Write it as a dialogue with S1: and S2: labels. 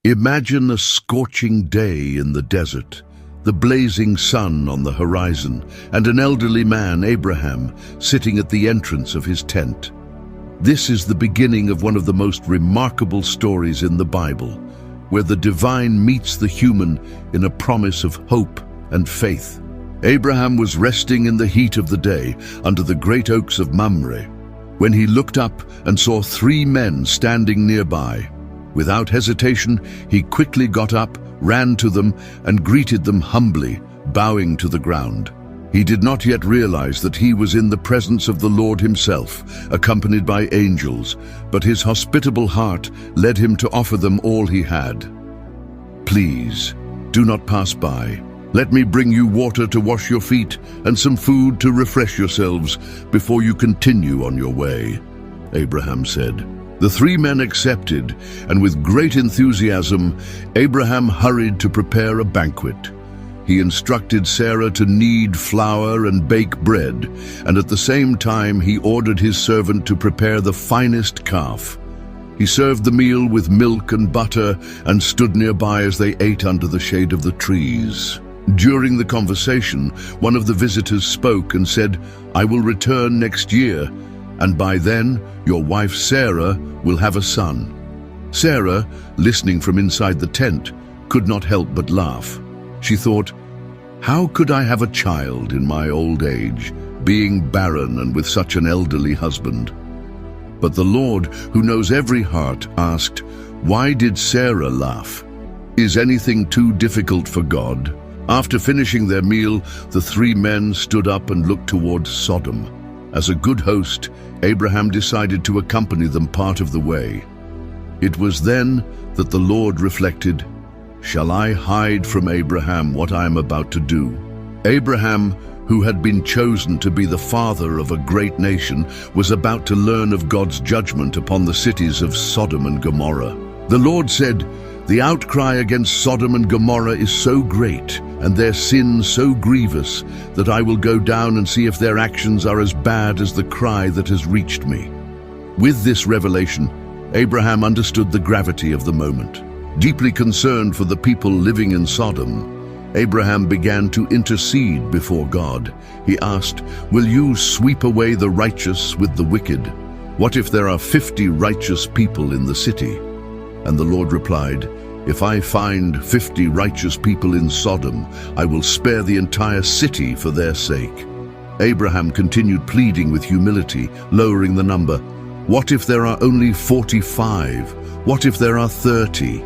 S1: Imagine a scorching day in the desert, the blazing sun on the horizon, and an elderly man, Abraham, sitting at the entrance of his tent. This is the beginning of one of the most remarkable stories in the Bible, where the divine meets the human in a promise of hope and faith. Abraham was resting in the heat of the day under the great oaks of Mamre, when he looked up and saw 3 men standing nearby. Without hesitation, he quickly got up, ran to them, and greeted them humbly, bowing to the ground. He did not yet realize that he was in the presence of the Lord himself, accompanied by angels, but his hospitable heart led him to offer them all he had. "Please, do not pass by. Let me bring you water to wash your feet and some food to refresh yourselves before you continue on your way," Abraham said. The 3 men accepted, and with great enthusiasm, Abraham hurried to prepare a banquet. He instructed Sarah to knead flour and bake bread, and at the same time he ordered his servant to prepare the finest calf. He served the meal with milk and butter and stood nearby as they ate under the shade of the trees. During the conversation, one of the visitors spoke and said, "I will return next year, and by then your wife Sarah will have a son." Sarah, listening from inside the tent, could not help but laugh. She thought, "How could I have a child in my old age, being barren and with such an elderly husband?" But the Lord, who knows every heart, asked, "Why did Sarah laugh? Is anything too difficult for God?" After finishing their meal, the 3 men stood up and looked towards Sodom. As a good host, Abraham decided to accompany them part of the way. It was then that the Lord reflected, "Shall I hide from Abraham what I am about to do?" Abraham, who had been chosen to be the father of a great nation, was about to learn of God's judgment upon the cities of Sodom and Gomorrah. The Lord said, "The outcry against Sodom and Gomorrah is so great, and their sin so grievous, that I will go down and see if their actions are as bad as the cry that has reached me." With this revelation, Abraham understood the gravity of the moment. Deeply concerned for the people living in Sodom, Abraham began to intercede before God. He asked, "Will you sweep away the righteous with the wicked? What if there are 50 righteous people in the city?" And the Lord replied, "If I find 50 righteous people in Sodom, I will spare the entire city for their sake." Abraham continued pleading with humility, lowering the number. "What if there are only 45? What if there are 30?